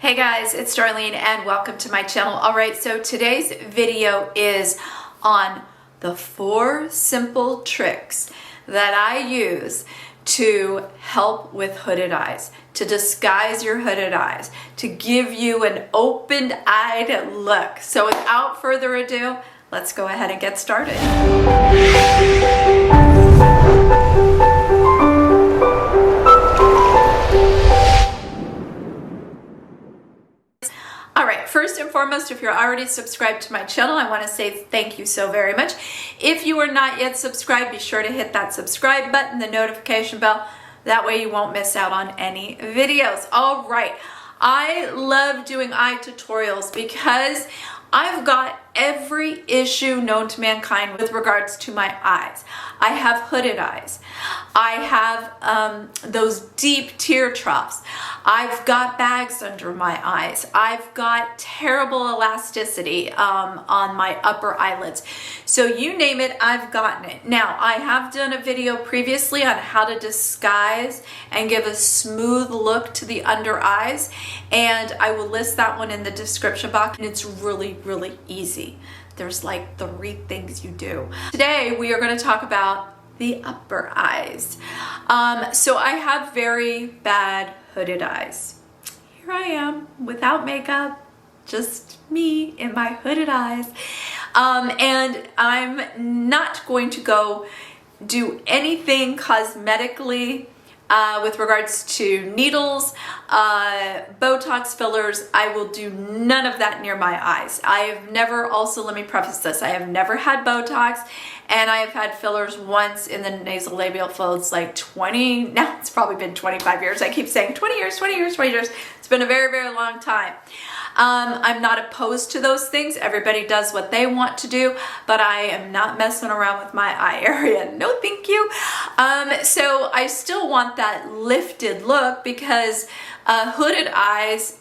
Hey guys, it's Darlene and welcome to my channel. Alright, so today's video is on the 4 simple tricks that I use to help with hooded eyes, to disguise your hooded eyes, to give you an open-eyed look. So without further ado, let's go ahead and get started. First and foremost, if you're already subscribed to my channel, I want to say thank you so very much. If you are not yet subscribed, be sure to hit that subscribe button, the notification bell. That way you won't miss out on any videos. All right. I love doing eye tutorials because I've got every issue known to mankind with regards to my eyes. I have hooded eyes. I have those deep tear troughs. I've got bags under my eyes. I've got terrible elasticity on my upper eyelids. So you name it, I've gotten it. Now, I have done a video previously on how to disguise and give a smooth look to the under eyes, and I will list that one in the description box, and it's really, really easy. There's like 3 things you do. Today, we are going to talk about the upper eyes. So I have very bad hooded eyes. Here I am without makeup, just me in my hooded eyes. And I'm not going to go do anything cosmetically with regards to needles, Botox fillers. I will do none of that near my eyes. I have never, also let me preface this, I have never had Botox, and I have had fillers once in the nasolabial folds like 20, now it's probably been 25 years. I keep saying 20 years, 20 years, 20 years. It's been a very, very long time. I'm not opposed to those things. Everybody does what they want to do, but I am not messing around with my eye area. No, thank you. So I still want that lifted look because hooded eyes,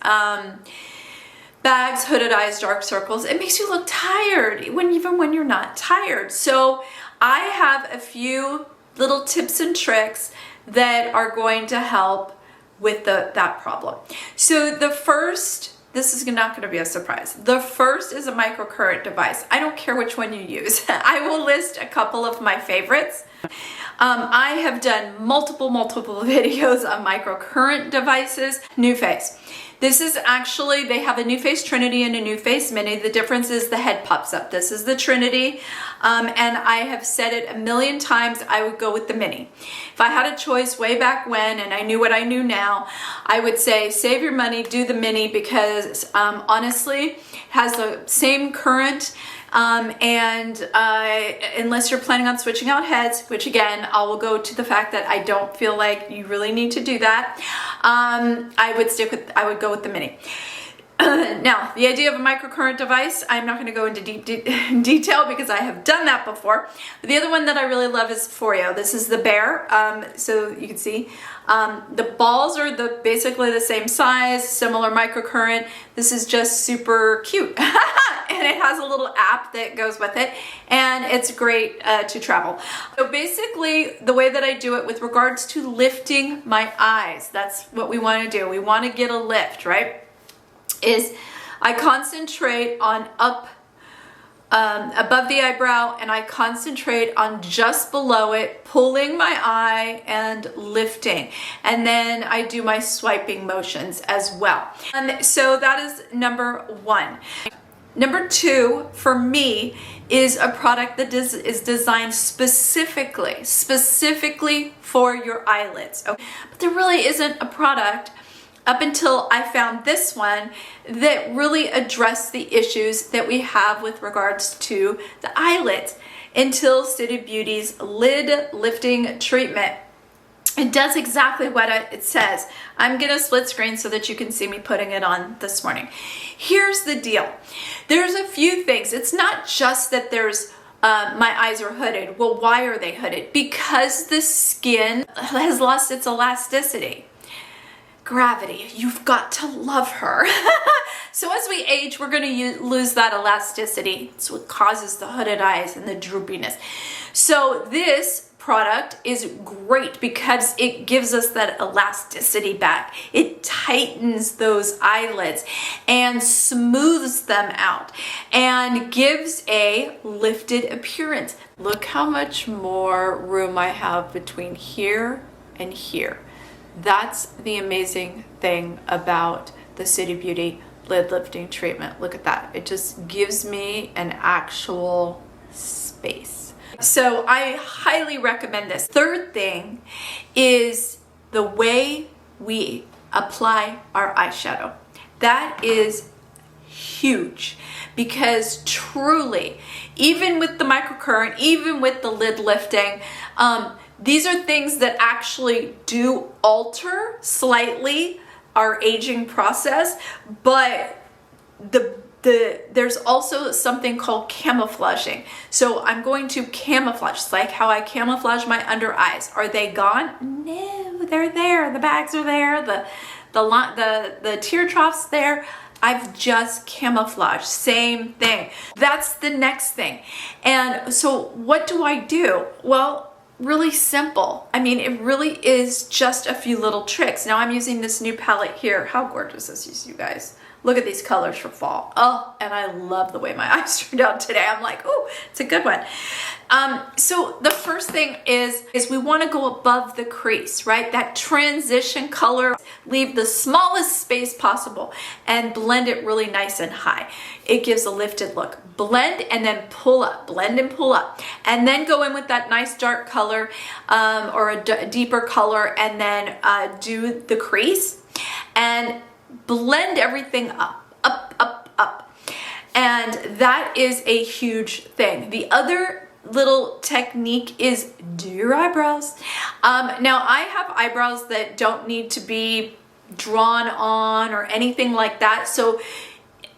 bags, hooded eyes, dark circles, it makes you look tired even when you're not tired. So I have a few little tips and tricks that are going to help with that problem. So the first, this is not going to be a surprise. The first is a microcurrent device. I don't care which one you use. I will list a couple of my favorites. I have done multiple videos on microcurrent devices. NuFace. This is actually, they have a NuFace Trinity and a NuFace Mini. The difference is the head pops up. This is the Trinity, and I have said it a million times, I would go with the Mini. If I had a choice way back when, and I knew what I knew now, I would say save your money, do the Mini, because honestly, it has the same current, and unless you're planning on switching out heads, which again, I will go to the fact that I don't feel like you really need to do that, I would go with the Mini. Now, the idea of a microcurrent device, I'm not going to go into deep detail because I have done that before. But the other one that I really love is Foreo. This is the Bear, so you can see the balls are basically the same size, similar microcurrent. This is just super cute. And it has a little app that goes with it, and it's great to travel. So basically, the way that I do it with regards to lifting my eyes, that's what we want to do. We want to get a lift, right? Is I concentrate on up above the eyebrow, and I concentrate on just below it, pulling my eye and lifting, and then I do my swiping motions as well. And so that is number 1. Number 2 for me is a product that is designed specifically for your eyelids. Okay? But there really isn't a product up until I found this one that really addressed the issues that we have with regards to the eyelids. Until City Beauty's lid lifting treatment. It does exactly what it says. I'm gonna split screen so that you can see me putting it on this morning. Here's the deal. There's a few things. It's not just that there's my eyes are hooded. Well, why are they hooded? Because the skin has lost its elasticity. Gravity, you've got to love her. So as we age, we're gonna lose that elasticity. It's what causes the hooded eyes and the droopiness. So this product is great because it gives us that elasticity back. It tightens those eyelids and smooths them out and gives a lifted appearance. Look how much more room I have between here and here. That's the amazing thing about the City Beauty lid lifting treatment. Look at that. It just gives me an actual space. So I highly recommend this. Third thing is the way we apply our eyeshadow. That is huge because truly, even with the microcurrent, even with the lid lifting, these are things that actually do alter slightly our aging process, but there's also something called camouflaging. So I'm going to camouflage. It's like how I camouflage my under eyes. Are they gone? No, they're there. The bags are there. The tear trough's there. I've just camouflaged. Same thing. That's the next thing. And so what do I do? Well, really simple. I mean, it really is just a few little tricks. Now I'm using this new palette here. How gorgeous this is, you guys. Look at these colors for fall. Oh, and I love the way my eyes turned out today. I'm like, oh, it's a good one. So the first thing is we want to go above the crease, right? That transition color, leave the smallest space possible and blend it really nice and high. It gives a lifted look. Blend and then pull up, blend and pull up. And then go in with that nice dark color or a deeper color and then do the crease and blend everything up. And that is a huge thing. The other little technique is do your eyebrows. Now I have eyebrows that don't need to be drawn on or anything like that. So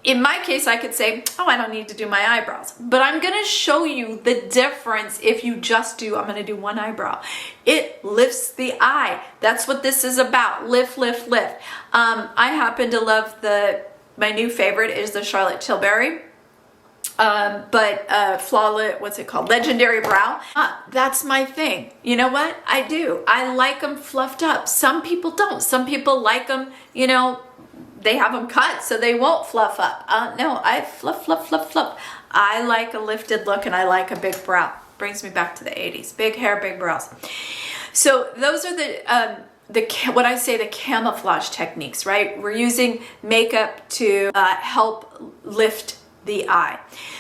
in my case, I could say, oh, I don't need to do my eyebrows. But I'm gonna show you the difference if you just do, I'm gonna do one eyebrow. It lifts the eye. That's what this is about, lift, lift, lift. I happen to love my new favorite is the Charlotte Tilbury. Flawless, what's it called? Legendary Brow. That's my thing. You know what? I do. I like them fluffed up. Some people don't. Some people like them, you know, they have them cut so they won't fluff up. No, I fluff, fluff, fluff, fluff. I like a lifted look and I like a big brow. Brings me back to the 80s. Big hair, big brows. So those are the camouflage techniques, right? We're using makeup to help lift the eye.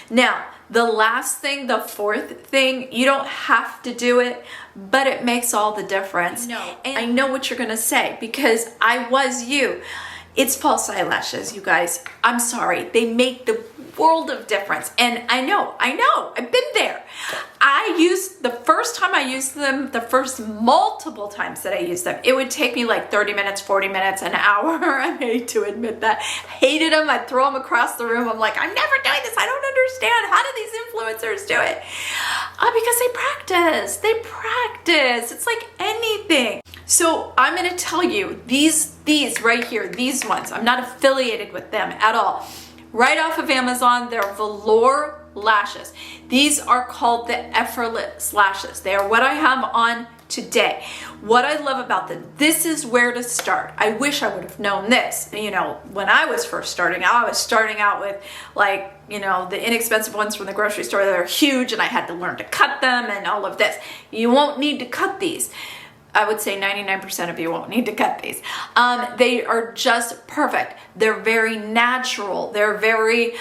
Now, the last thing, the fourth thing, you don't have to do it, but it makes all the difference. No, and I know what you're gonna say because I was you. It's false eyelashes, you guys. I'm sorry. They make the world of difference. And I know, I've been there. The first time I used them, the first multiple times that I used them, it would take me like 30 minutes, 40 minutes, an hour. I hate to admit that. Hated them. I'd throw them across the room. I'm like, I'm never doing this. I don't understand. How do these influencers do it? Because they practice. They practice. It's like anything. So I'm going to tell you these right here, these ones, I'm not affiliated with them at all. Right off of Amazon, they're velour lashes. These are called the effortless lashes. They are what I have on today. What I love about them, this is where to start. I wish I would have known this. You know, when I was first starting out, I was starting out with like, you know, the inexpensive ones from the grocery store that are huge and I had to learn to cut them and all of this. You won't need to cut these. I would say 99% of you won't need to cut these. They are just perfect. They're very natural. They're very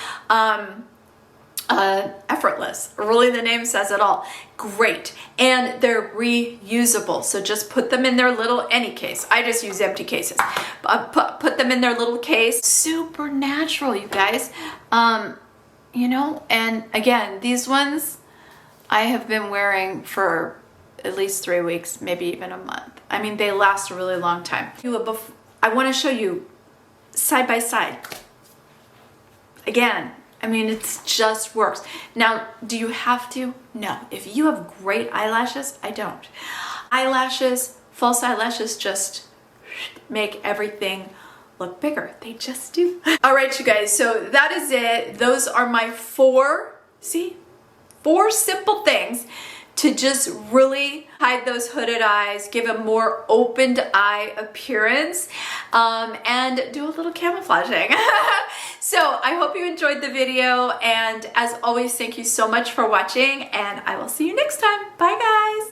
effortless. Really, the name says it all. Great. And they're reusable. So just put them in their little, any case. I just use empty cases. Put them in their little case. Super natural, you guys. You know, and again, these ones I have been wearing for at least 3 weeks, maybe even a month. I mean, they last a really long time. I want to show you side by side. Again, I mean, it just works. Now, do you have to? No. If you have great eyelashes, I don't. Eyelashes, false eyelashes just make everything look bigger. They just do. All right, you guys, so that is it. Those are my four simple things to just really hide those hooded eyes, give a more opened eye appearance, and do a little camouflaging. So I hope you enjoyed the video, and as always, thank you so much for watching, and I will see you next time. Bye guys.